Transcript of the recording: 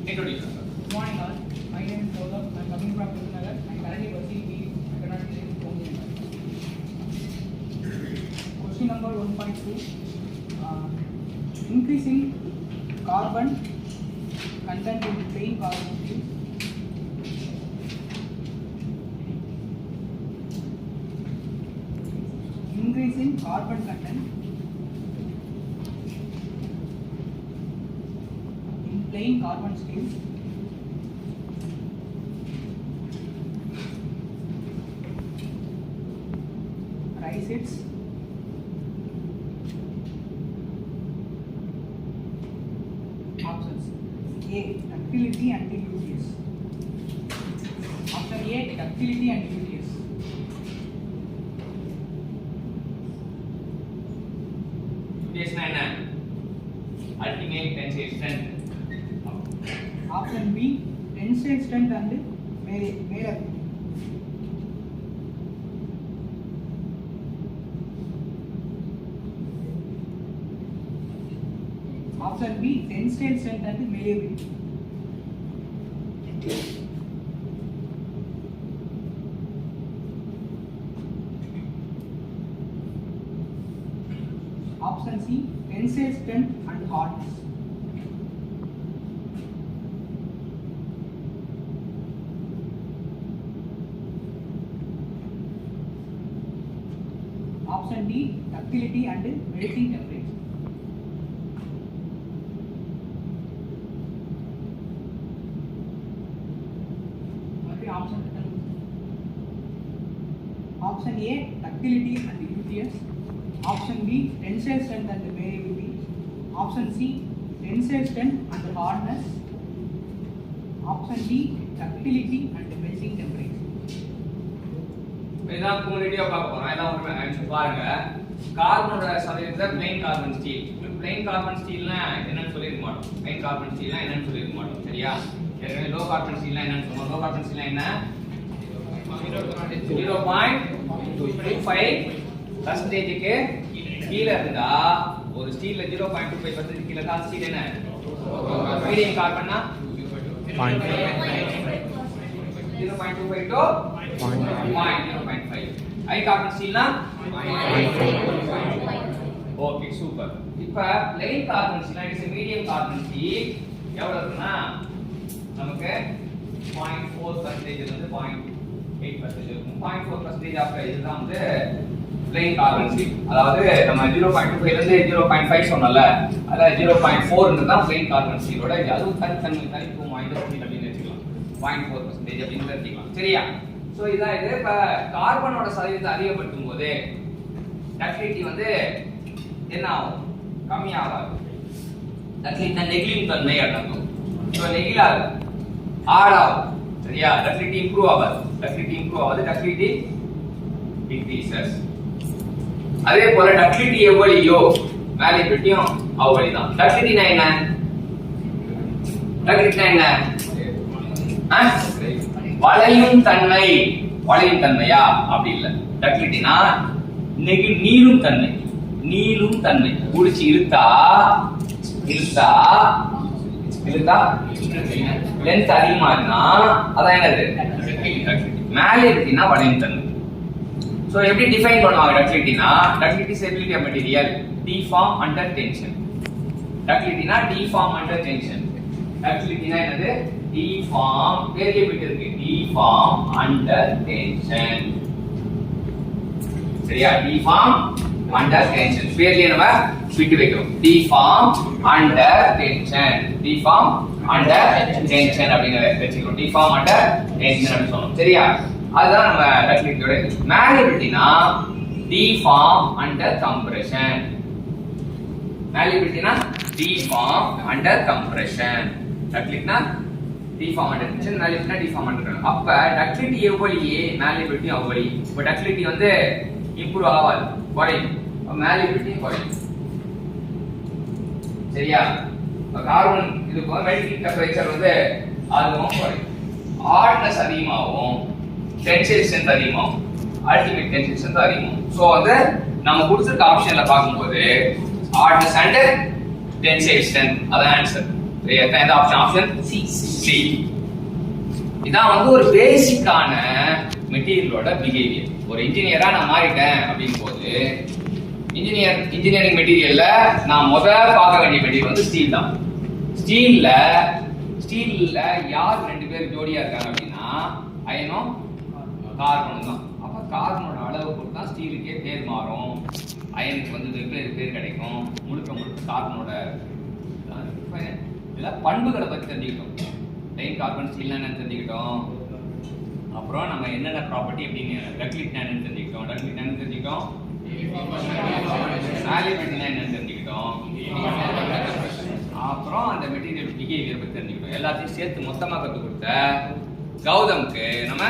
Introduce yourself. Good morning all. My name is Saurabh. I am coming from Purnagar. I am currently pursuing BE Economics in Pune. Question number 1.2. Increasing carbon content in plain carbon steel. Increasing carbon content in plain carbon steel rise its options. A. Ductility and UTS. Option A. Ductility and UTS. UTS na enna? Ultimate tensile strength. Option B. Tensile strength and male. Option B. Tensile strength and malleability. Option C. Tensile strength and hardness. Option D. Ductility and melting temperature. Option A. Ductility and UTS. Option B. Tensile strength and variability. Option C. Tensile strength and hardness. Option D. Ductility and melting temperature. இதான் குமுலேட்டிவா பார்க்க போறோம். எல்லாம் ஒரு answer பாருங்க. கார்பனோட சதவீதத்தை plain carbon steel. plain carbon steelனா என்னன்னு சொல்லிருக்க மாட்டோம். plain carbon steelனா என்னன்னு சொல்லிருக்க மாட்டோம். சரியா? ஏற்கனவே low carbon steelனா என்னன்னு சொன்னோம். low carbon steelனா என்ன? 0.25% க்கு கீழ இருந்தா ஒரு ஸ்டீல்ல 0.25% கீழ இருந்தா ஸ்டீல் என்ன? மீடியம் கார்பன்னா 0.25 to 0.5. ஹை கார்பன் ஸ்டீல்னா ஓகே சூப்பர். இப்ப plain carbon steel is medium carbon steel எவ்வளவு இருக்குன்னா நமக்கு 0.4% இருந்து 0.8% இருக்கும். 0.4% ஆஃப் இதுதான் வந்து plain carbon steel. அதாவது நம்ம 0.25 இருந்து 0.5 சொன்னல அத 0.4 தான் plain carbon steel ஓட அதுவும் தனித்துவம் வாய்ந்த ஸ்டீல் அப்படின்னு வெச்சுக்கலாம். 0.4% அப்படின்னு எடுத்துக்கலாம். சரியா? சோ இதான் இது. இப்ப கார்பனோட சதவீதத்தை அதிகப்படுத்தும் போது டக்டிலிட்டி வந்து என்ன ஆகும்? கம்மியாகாது. டக்டிலிட்டி நெகிழியும் தன்மை அடங்கும். சோ நெகிழாது, ஆடாது. சரியா? டக்டிலிட்டி இம்ப்ரூவ் ஆகாது. Ductility decreases. அதே போல டக்டிலிட்டி எவ்வளியோ வேலிபிலிட்டியும் அவ்வளிதான். டக்டிலிட்டினா என்ன? வளையும் தன்மையா? அப்படி இல்ல. டக்டிலிட்டினா நீளும் தன்மை. புடிச்சு இழுத்தா லென்த் அதிகமா இருந்தா அதான் என்னது? மேலிபிலிட்டினா வளையும் தன்மை. So எப்படி டிஃபைன் பண்ணுவாங்க டக்டிலிட்டினா? Ductility is ability of material deform under tension. டக்டிலிட்டினா deform under tension. டக்டிலிட்டினா என்னது? deform வேரியபிலிட்டி இருக்கு. deform under tension. சரியா? deform under tension. பேர்லயே நம்ம விட்டு வைக்கிறோம். deform under tension. அப்படிங்கறத வெச்சுக்கிறோம். deform under tension அப்படி சொல்றோம். சரியா? அதுதான் நம்ம டக்டிலிட்டியோட இது. malleabilityனா deform under compression. malleabilityனா deform under compression. டக்டிலிட்டினா deform under tension, malleabilityனா deform under compression. அப்ப டக்டிலிட்டி எவ்வளியே malleability அவ்வளி. இப்ப டக்டிலிட்டி வந்து இம்ப்ரூவ் ஆகாது, குறையும். malleability குறையும். சரியா? கார்பன் இதுக்கு மெல்டிங் டெம்பரேச்சர் வந்து அதுவும் குறையும். ஹார்ட்னஸ் அதிகமாகும், டென்சைல் ஸ்ட்ரென்த் அதிகமாகும், அல்டிமேட் டென்சைல் ஸ்ட்ரென்த் அதிகமாகும். சோ வந்து நம்ம கொடுத்திருக்க ஆப்ஷன்ல பாக்கும்போது ஹார்ட்னஸ் அண்ட் டென்சைல் ஸ்ட்ரென்த் அதான் ஆன்சர். எந்த ஆப்ஷன்? Option C. இதான் வந்து ஒரு பேசிக்கான மெட்டீரியலோட பிஹேவியர். ஒரு இன்ஜினியரா நான் மாறிட்டேன் அப்படின் போது இன்ஜினியரிங் மெட்டீரியல்ல நான் பார்க்க வேண்டிய மெட்டீரியல் வந்து ஸ்டீல் தான். ஸ்டீல்ல யார் ரெண்டு பேர் ஜோடியா இருக்காங்க அப்படின்னா அயனும் கார்பனும் தான். அப்ப கார்பனோட அளவு பொறுத்து தான் ஸ்டீலுக்கே பேர் மாறும். அயனுக்கு வந்து வெவ்வேறு பேர் கிடைக்கும். முழுக்க கார்பனோட இதெல்லாம் பண்புகளை பத்தி தெரிஞ்சுக்கிட்டோம். லைன் கார்பன் ஸ்டீல்னா என்னன்னு தெரிஞ்சுக்கிட்டோம். அப்புறம் நம்ம என்னென்ன ப்ராப்பர்ட்டி அப்படின்னு டக்டிலிட்டி என்னன்னு தெரிஞ்சுக்கிட்டோம். டக்டிலிட்டி என்னன்னு தெரிஞ்சுக்கிட்டோம். சாலிபிலிட்டி என்னன்னு தெரிஞ்சுக்கிட்டோம். அப்புறம் அந்த மெட்டீரியல் பிஹேவியர் பத்தி தெரிஞ்சுக்கிட்டோம். எல்லாத்தையும் சேர்த்து மொத்தமா கற்றுக் கொடுத்த கௌதமுக்கு நம்ம